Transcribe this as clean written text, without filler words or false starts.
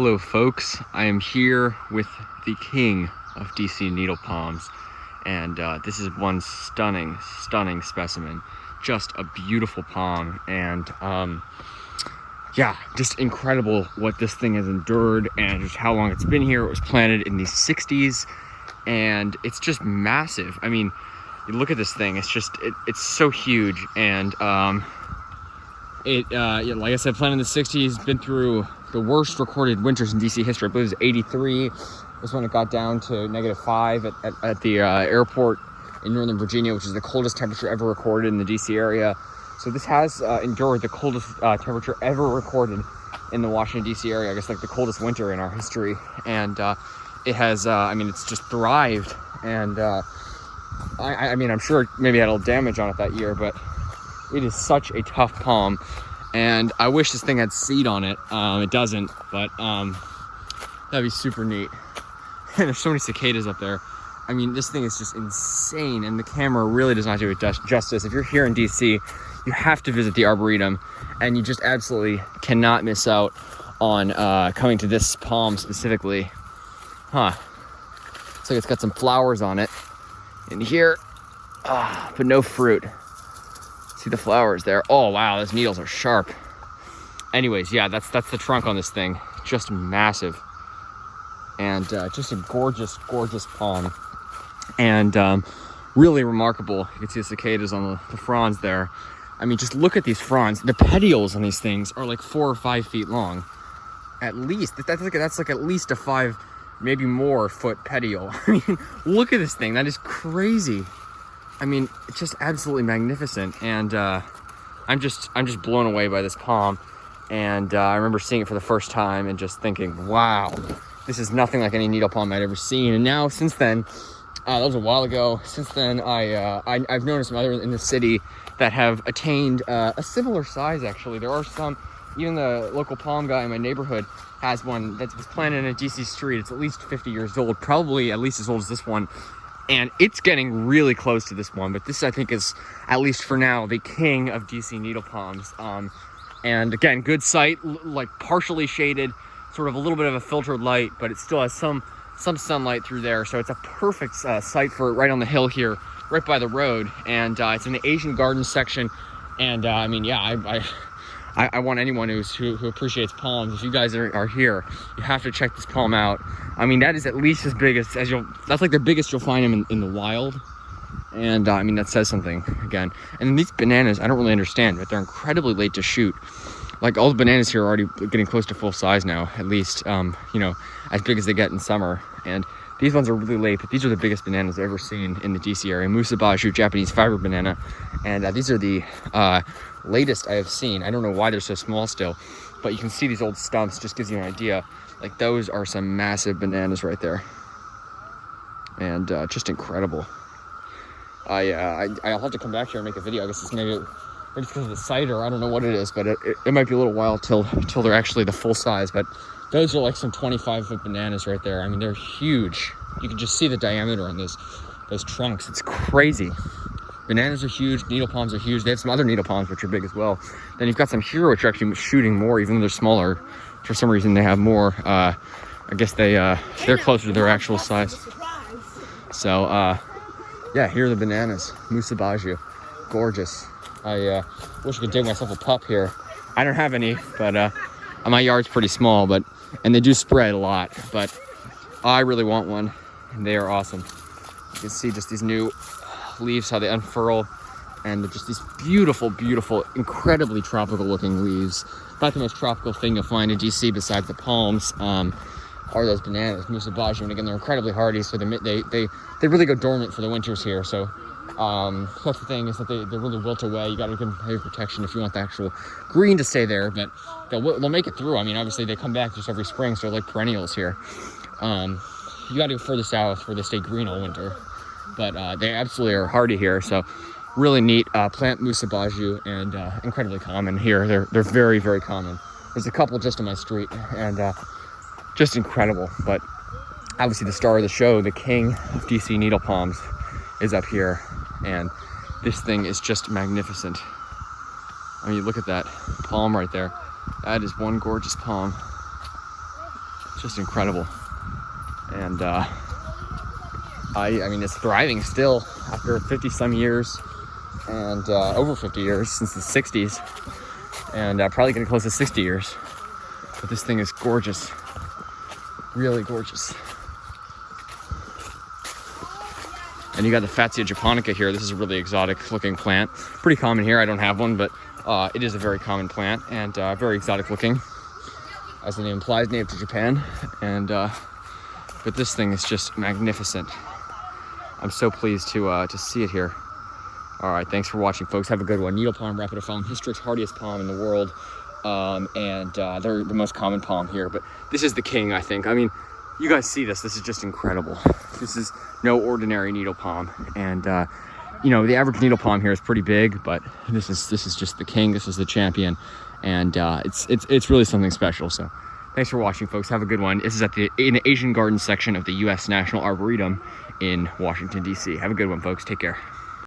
Hello folks, I am here with the king of DC needle palms, and this is one stunning specimen. Just a beautiful palm, and yeah, just incredible what this thing has endured and just how long it's been here. It was planted in the 60s, and it's just massive. I mean, you look at this thing, it's just, it's so huge, and yeah, like I said, planted in the 60s, been through the worst recorded winters in DC history. I believe it was 83 was when it got down to -5 at the airport in Northern Virginia, which is the coldest temperature ever recorded in the DC area. So this has endured the coldest temperature ever recorded in the Washington DC area. I guess like the coldest winter in our history. And it has, I mean, it's just thrived. And I mean, I'm sure it maybe had a little damage on it that year, but it is such a tough palm. And I wish this thing had seed on it. It doesn't, but that'd be super neat. And there's so many cicadas up there. I mean, this thing is just insane, and the camera really does not do it justice. If you're here in DC, you have to visit the Arboretum, and you just absolutely cannot miss out on coming to this palm specifically. Huh. Looks like it's got some flowers on it in here, but no fruit. See the flowers there. Oh wow, those needles are sharp. Anyways, yeah, that's the trunk on this thing. Just massive, and just a gorgeous palm, and really remarkable. You can see the cicadas on the fronds there. I mean, just look at these fronds. The petioles on these things are like 4 or 5 feet long, at least. That's like at least a 5, maybe more foot petiole. I mean, look at this thing. That is crazy. I mean, it's just absolutely magnificent, and I'm just blown away by this palm. And I remember seeing it for the first time and just thinking, wow, this is nothing like any needle palm I'd ever seen. And now, since then, that was a while ago. Since then, I've noticed some others in the city that have attained a similar size. Actually, there are some. Even the local palm guy in my neighborhood has one that was planted in a DC street. It's at least 50 years old, probably at least as old as this one. And it's getting really close to this one, but this, I think, is, at least for now, the king of DC needle palms. And again, good site, like partially shaded, sort of a little bit of a filtered light, but it still has some sunlight through there. So it's a perfect site for it, right on the hill here, right by the road. And it's in the Asian garden section. And I mean, yeah, I want anyone who appreciates palms, if you guys are here, you have to check this palm out. I mean, that is at least as big as that's like the biggest you'll find them in the wild. And I mean, that says something again. And these bananas, I don't really understand, but they're incredibly late to shoot. Like, all the bananas here are already getting close to full size now, at least, you know, as big as they get in summer. And these ones are really late, but these are the biggest bananas I've ever seen in the DC area. Musabaju, Japanese fiber banana. And these are the latest I have seen. I don't know why they're so small still, but you can see these old stumps. Just gives you an idea. Like, those are some massive bananas right there, and just incredible. I'll have to come back here and make a video. I guess it's maybe because of the site, or I don't know what it is, but it might be a little while till they're actually the full size. But those are like some 25-foot bananas right there. I mean, they're huge. You can just see the diameter on those trunks. It's crazy. Bananas are huge, needle palms are huge. They have some other needle palms which are big as well. Then you've got some here which are actually shooting more, even though they're smaller. For some reason they have more. I guess they're closer to their actual size. So yeah, here are the bananas. Musabaju, gorgeous. I wish I could dig myself a pup here. I don't have any, but my yard's pretty small, and they do spread a lot. But I really want one, and they are awesome. You can see just these new leaves, how they unfurl, and they're just these beautiful, incredibly tropical looking leaves. About the most tropical thing you'll find in DC besides the palms are those bananas, Musabaju. And again, they're incredibly hardy, so they really go dormant for the winters here. So that's the thing, is that they really wilt away. You got to give them heavy protection if you want the actual green to stay there, but they'll make it through. I mean, obviously they come back just every spring, so they're like perennials here. You got to go further south where they stay green all winter, but they absolutely are hardy here. So really neat plant, Musabaju, and incredibly common here. They're very, very common. There's a couple just on my street, and just incredible. But obviously the star of the show, the king of DC needle palms, is up here, and this thing is just magnificent. I mean, look at that palm right there. That is one gorgeous palm. just incredible. And I mean, it's thriving still after 50 some years, and over 50 years since the 60s, and probably getting close to 60 years. But this thing is gorgeous, really gorgeous. And you got the Fatsia Japonica here. This is a really exotic looking plant. Pretty common here. I don't have one, but it is a very common plant and very exotic looking, as the name implies, native to Japan. And but this thing is just magnificent. I'm so pleased to see it here. All right, thanks for watching, folks. Have a good one. Needle palm, rhapidophyllum, Hystrix, hardiest palm in the world. And they're the most common palm here, but this is the king, I think. I mean, you guys see this. This is just incredible. This is no ordinary needle palm. And, you know, the average needle palm here is pretty big, but this is just the king. This is the champion. And it's really something special. So thanks for watching, folks. Have a good one. This is in the Asian Garden section of the U.S. National Arboretum in Washington, D.C. Have a good one, folks. Take care.